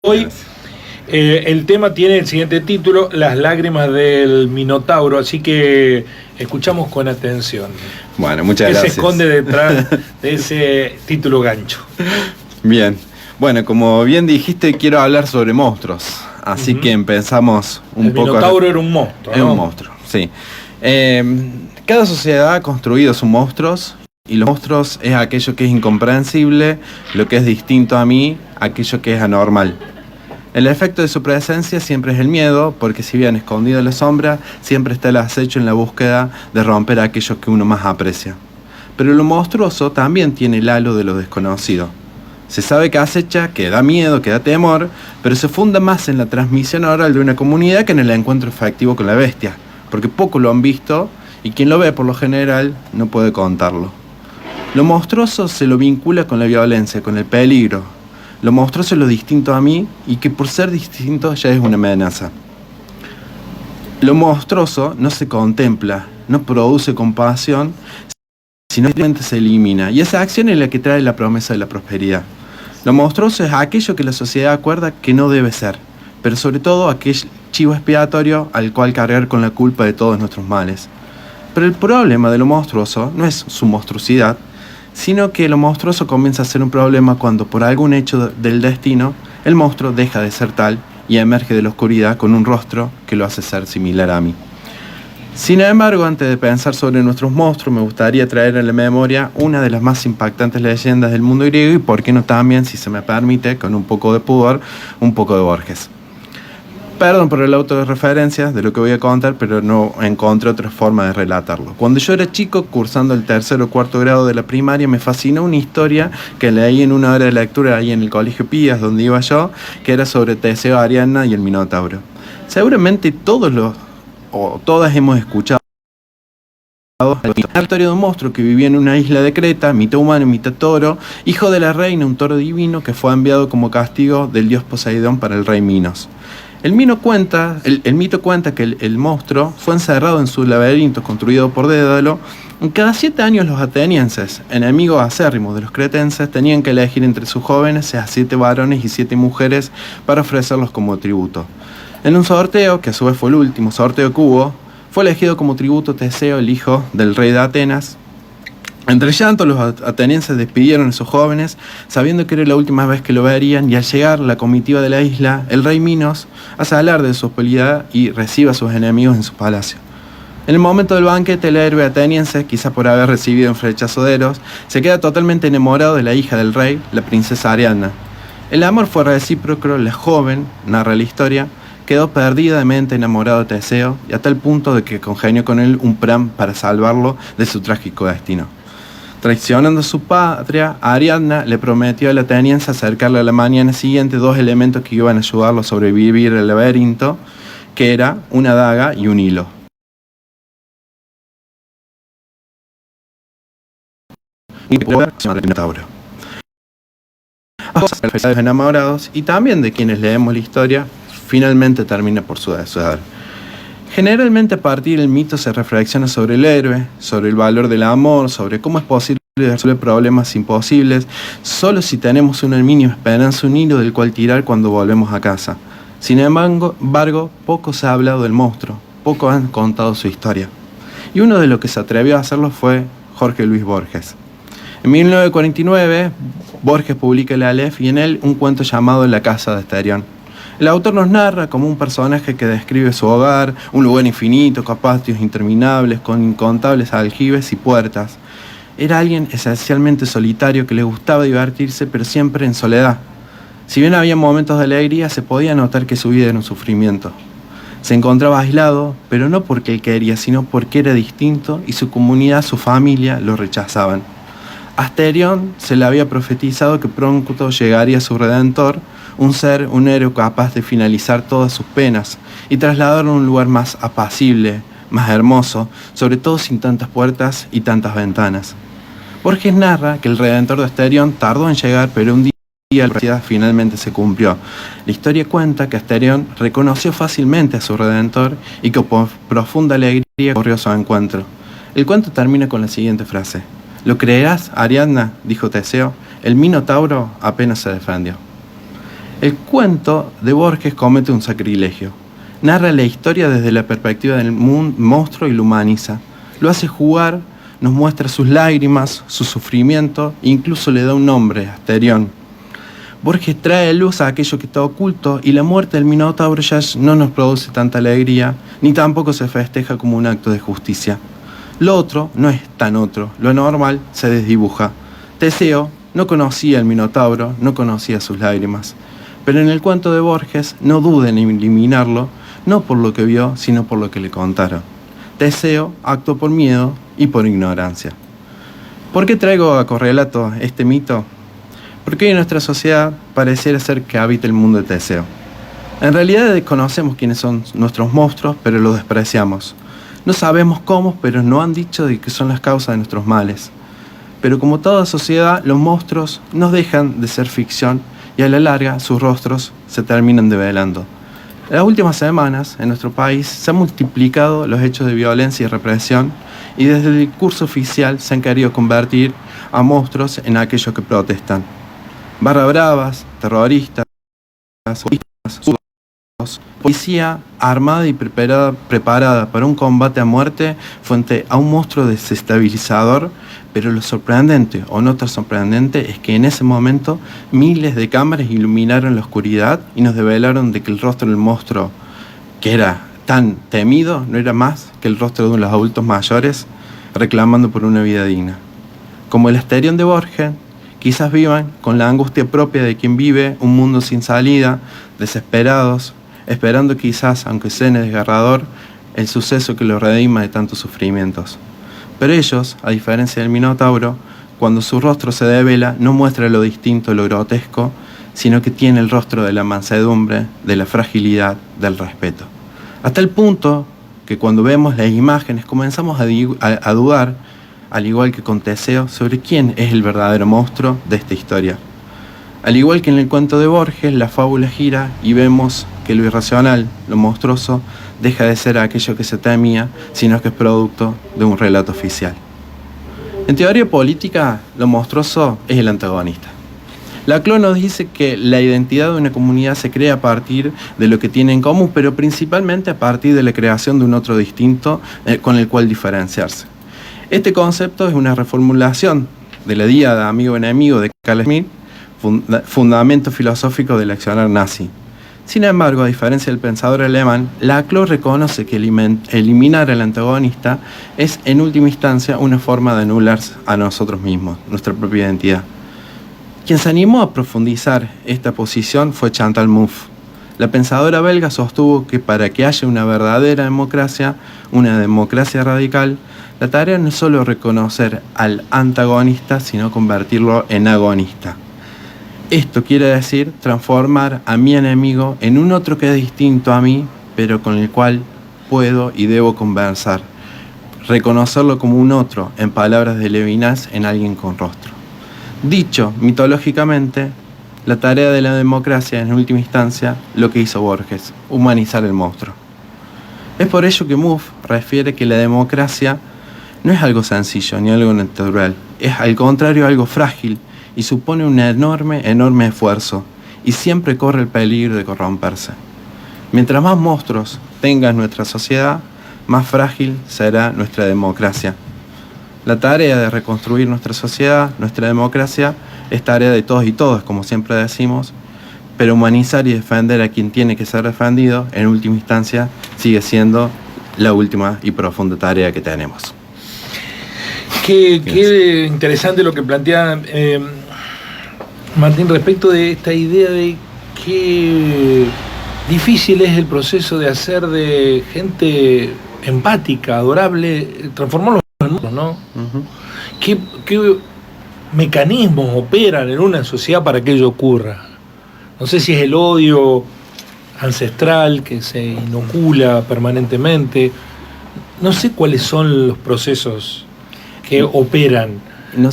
Hoy el tema tiene el siguiente título: Las lágrimas del Minotauro, así que escuchamos con atención. Bueno, muchas gracias. ¿Qué se esconde detrás de ese título gancho? Bien, bueno, como bien dijiste, quiero hablar sobre monstruos, así que empezamos un poco... El Minotauro era un monstruo, Es ¿no? un monstruo, sí. Cada sociedad ha construido sus monstruos, y los monstruos es aquello que es incomprensible, lo que es distinto a mí, aquello que es anormal. El efecto de su presencia siempre es el miedo, porque si bien escondido en la sombra, siempre está el acecho en la búsqueda de romper aquello que uno más aprecia. Pero lo monstruoso también tiene el halo de lo desconocido. Se sabe que acecha, que da miedo, que da temor, pero se funda más en la transmisión oral de una comunidad que en el encuentro efectivo con la bestia, porque poco lo han visto y quien lo ve por lo general no puede contarlo. Lo monstruoso se lo vincula con la violencia, con el peligro. Lo monstruoso es lo distinto a mí y que por ser distinto ya es una amenaza. Lo monstruoso no se contempla, no produce compasión, sino que simplemente se elimina. Y esa acción es la que trae la promesa de la prosperidad. Lo monstruoso es aquello que la sociedad acuerda que no debe ser, pero sobre todo aquel chivo expiatorio al cual cargar con la culpa de todos nuestros males. Pero el problema de lo monstruoso no es su monstruosidad, sino que lo monstruoso comienza a ser un problema cuando por algún hecho del destino el monstruo deja de ser tal y emerge de la oscuridad con un rostro que lo hace ser similar a mí. Sin embargo, antes de pensar sobre nuestros monstruos, me gustaría traer a la memoria una de las más impactantes leyendas del mundo griego y, por qué no también, si se me permite, con un poco de pudor, un poco de Borges. Perdón por el autorreferencia de lo que voy a contar, pero no encontré otra forma de relatarlo. Cuando yo era chico, cursando el tercer o cuarto grado de la primaria, me fascinó una historia que leí en una hora de lectura ahí en el Colegio Pías, donde iba yo, que era sobre Teseo, Ariadna y el Minotauro. Seguramente todas hemos escuchado la historia de un monstruo que vivía en una isla de Creta, mitad humano y mitad toro, hijo de la reina, un toro divino que fue enviado como castigo del dios Poseidón para el rey Minos. El mito cuenta que el monstruo fue encerrado en su laberinto construido por Dédalo. Cada 7 años los atenienses, enemigos acérrimos de los cretenses, tenían que elegir entre sus jóvenes a 7 varones y 7 mujeres para ofrecerlos como tributo. En un sorteo, que a su vez fue el último sorteo que hubo, fue elegido como tributo Teseo, el hijo del rey de Atenas. Entre llanto, los atenienses despidieron a sus jóvenes, sabiendo que era la última vez que lo verían, y al llegar la comitiva de la isla, el rey Minos hace alarde de su hospitalidad y recibe a sus enemigos en su palacio. En el momento del banquete, el héroe ateniense, quizá por haber recibido un flechazo de Eros, se queda totalmente enamorado de la hija del rey, la princesa Ariadna. El amor fue recíproco, la joven, narra la historia, quedó perdidamente enamorado de Teseo, y a tal punto de que congenió con él un plan para salvarlo de su trágico destino. Traicionando a su patria, Ariadna le prometió a la ateniense acercarle a la mañana siguiente 2 elementos que iban a ayudarlo a sobrevivir al laberinto, que era una daga y un hilo. Los enamorados y también de quienes leemos la historia, finalmente termina por suceder. Generalmente a partir del mito se reflexiona sobre el héroe, sobre el valor del amor, sobre cómo es posible resolver problemas imposibles, solo si tenemos una mínima esperanza, un hilo del cual tirar cuando volvemos a casa. Sin embargo, poco se ha hablado del monstruo, poco han contado su historia. Y uno de los que se atrevió a hacerlo fue Jorge Luis Borges. En 1949, Borges publica el Aleph y en él un cuento llamado La casa de Asterión. El autor nos narra como un personaje que describe su hogar, un lugar infinito, con patios interminables, con incontables aljibes y puertas. Era alguien esencialmente solitario que le gustaba divertirse, pero siempre en soledad. Si bien había momentos de alegría, se podía notar que su vida era un sufrimiento. Se encontraba aislado, pero no porque él quería, sino porque era distinto y su comunidad, su familia, lo rechazaban. Asterión se le había profetizado que pronto llegaría su redentor, un héroe capaz de finalizar todas sus penas y trasladarlo a un lugar más apacible, más hermoso, sobre todo sin tantas puertas y tantas ventanas. Borges narra que el redentor de Asterión tardó en llegar, pero un día la profecía finalmente se cumplió. La historia cuenta que Asterión reconoció fácilmente a su redentor y que con profunda alegría corrió a su encuentro. El cuento termina con la siguiente frase: «¿Lo creerás, Ariadna?», dijo Teseo, «el Minotauro apenas se defendió». El cuento de Borges comete un sacrilegio. Narra la historia desde la perspectiva del monstruo y lo humaniza. Lo hace jugar, nos muestra sus lágrimas, su sufrimiento e incluso le da un nombre, Asterión. Borges trae a luz a aquello que está oculto y la muerte del Minotauro ya no nos produce tanta alegría, ni tampoco se festeja como un acto de justicia. Lo otro no es tan otro, lo anormal se desdibuja. Teseo no conocía el Minotauro, no conocía sus lágrimas. Pero en el cuento de Borges no duda en eliminarlo, no por lo que vio, sino por lo que le contaron. Teseo actuó por miedo y por ignorancia. ¿Por qué traigo a correlato este mito? Porque hoy en nuestra sociedad pareciera ser que habita el mundo de Teseo. En realidad desconocemos quiénes son nuestros monstruos, pero los despreciamos. No sabemos cómo, pero nos han dicho de que son las causas de nuestros males. Pero como toda sociedad, los monstruos no dejan de ser ficción y a la larga sus rostros se terminan develando. En las últimas semanas, en nuestro país, se han multiplicado los hechos de violencia y represión y desde el discurso oficial se han querido convertir a monstruos en aquellos que protestan. Barra bravas, terroristas, policía armada y preparada para un combate a muerte frente a un monstruo desestabilizador, pero lo sorprendente o no tan sorprendente es que en ese momento miles de cámaras iluminaron la oscuridad y nos develaron de que el rostro del monstruo, que era tan temido, no era más que el rostro de los adultos mayores reclamando por una vida digna. Como el Asterión de Borges, quizás vivan con la angustia propia de quien vive un mundo sin salida, desesperados, esperando quizás, aunque sea desgarrador, el suceso que los redima de tantos sufrimientos. Pero ellos, a diferencia del Minotauro, cuando su rostro se devela, no muestra lo distinto, lo grotesco, sino que tiene el rostro de la mansedumbre, de la fragilidad, del respeto. Hasta el punto que cuando vemos las imágenes comenzamos a dudar, al igual que con Teseo, sobre quién es el verdadero monstruo de esta historia. Al igual que en el cuento de Borges, la fábula gira y vemos que lo irracional, lo monstruoso, deja de ser aquello que se temía, sino que es producto de un relato oficial. En teoría política, lo monstruoso es el antagonista. Laclau nos dice que la identidad de una comunidad se crea a partir de lo que tiene en común, pero principalmente a partir de la creación de un otro distinto con el cual diferenciarse. Este concepto es una reformulación de la Díada amigo-enemigo de Carl Schmitt, fundamento filosófico del accionar nazi. Sin embargo, a diferencia del pensador alemán, Laclau reconoce que eliminar al antagonista es en última instancia una forma de anular a nosotros mismos, nuestra propia identidad. Quien se animó a profundizar esta posición fue Chantal Mouffe. La pensadora belga sostuvo que para que haya una verdadera democracia, una democracia radical, la tarea no es solo reconocer al antagonista, sino convertirlo en agonista. Esto quiere decir transformar a mi enemigo en un otro que es distinto a mí, pero con el cual puedo y debo conversar. Reconocerlo como un otro, en palabras de Levinas, en alguien con rostro. Dicho mitológicamente, la tarea de la democracia es en última instancia lo que hizo Borges, humanizar el monstruo. Es por ello que Mouffe refiere que la democracia no es algo sencillo ni algo natural, es al contrario algo frágil y supone un enorme esfuerzo y siempre corre el peligro de corromperse. Mientras más monstruos tenga nuestra sociedad, más frágil será nuestra democracia. La tarea de reconstruir nuestra sociedad, nuestra democracia, es tarea de todos y todas, como siempre decimos, pero humanizar y defender a quien tiene que ser defendido, en última instancia, sigue siendo la última y profunda tarea que tenemos. Qué interesante lo que plantea Martín respecto de esta idea de qué difícil es el proceso de hacer de gente empática, adorable, transformarlos en monstruos, ¿no? Uh-huh. ¿Qué mecanismos operan en una sociedad para que ello ocurra? No sé si es el odio ancestral que se inocula permanentemente. No sé cuáles son los procesos que operan,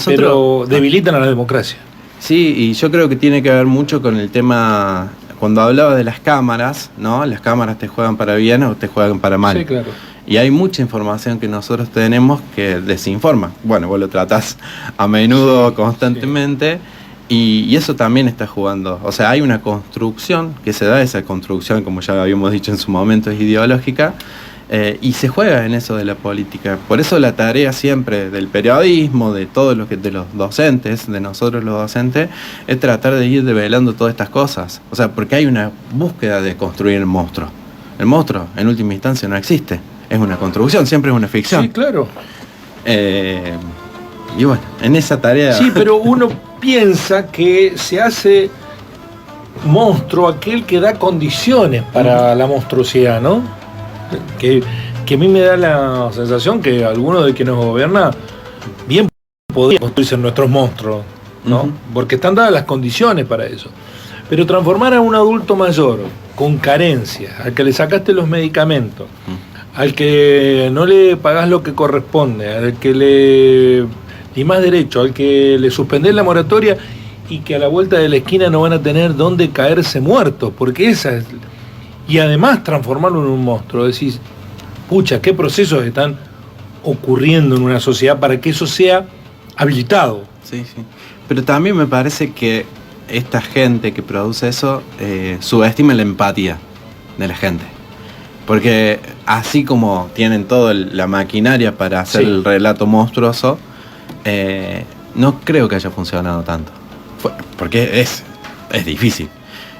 pero debilitan a la democracia. Sí, y yo creo que tiene que ver mucho con el tema, cuando hablaba de las cámaras, ¿no? Las cámaras te juegan para bien o te juegan para mal. Sí, claro. Y hay mucha información que nosotros tenemos que desinforma. Bueno, vos lo tratás a menudo, constantemente. Y eso también está jugando. O sea, hay una construcción que se da, esa construcción, como ya habíamos dicho en su momento, es ideológica, y se juega en eso de la política. Por eso la tarea siempre del periodismo, de todos los de los docentes, de nosotros los docentes, es tratar de ir develando todas estas cosas. O sea, porque hay una búsqueda de construir el monstruo. El monstruo, en última instancia, no existe. Es una construcción, siempre es una ficción. Sí, claro. Y bueno, en esa tarea... Sí, pero uno piensa que se hace monstruo aquel que da condiciones para la monstruosidad, ¿no? Que a mí me da la sensación que alguno de quienes nos gobierna bien podría construirse nuestros monstruos, ¿no? Porque están dadas las condiciones para eso. Pero transformar a un adulto mayor con carencias, al que le sacaste los medicamentos, al que no le pagás lo que corresponde, al que le dimás derecho, al que le suspendés la moratoria y que a la vuelta de la esquina no van a tener dónde caerse muertos, porque esa es... Y además transformarlo en un monstruo, decís, pucha, qué procesos están ocurriendo en una sociedad para que eso sea habilitado. Sí, sí. Pero también me parece que esta gente que produce eso subestima la empatía de la gente. Porque así como tienen toda la maquinaria para hacer el relato monstruoso, no creo que haya funcionado tanto. Porque es difícil.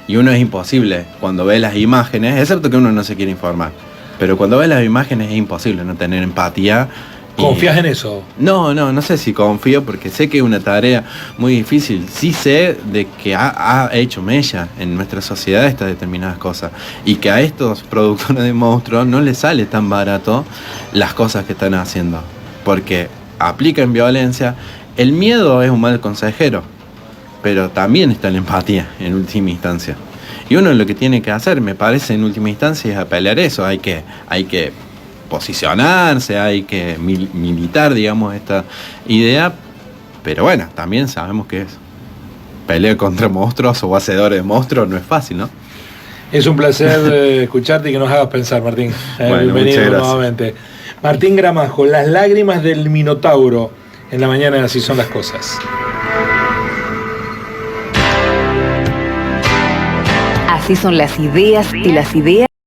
Y uno es imposible cuando ve las imágenes, excepto que uno no se quiere informar. Pero cuando ve las imágenes es imposible no tener empatía. ¿Confías en eso? No sé si confío porque sé que es una tarea muy difícil. Sí sé de que ha hecho mella en nuestra sociedad estas determinadas cosas. Y que a estos productores de monstruos no les sale tan barato las cosas que están haciendo. Porque aplican violencia. El miedo es un mal consejero. Pero también está la empatía en última instancia. Y uno lo que tiene que hacer, me parece, en última instancia, es apelar eso. Hay que posicionarse, hay que militar, digamos, esta idea. Pero bueno, también sabemos que es pelear contra monstruos o hacedores de monstruos no es fácil, ¿no? Es un placer escucharte y que nos hagas pensar, Martín. Bueno, bienvenido nuevamente. Martín Gramajo, Las lágrimas del Minotauro, en la mañana de Así son las cosas. Así son las ideas y las ideas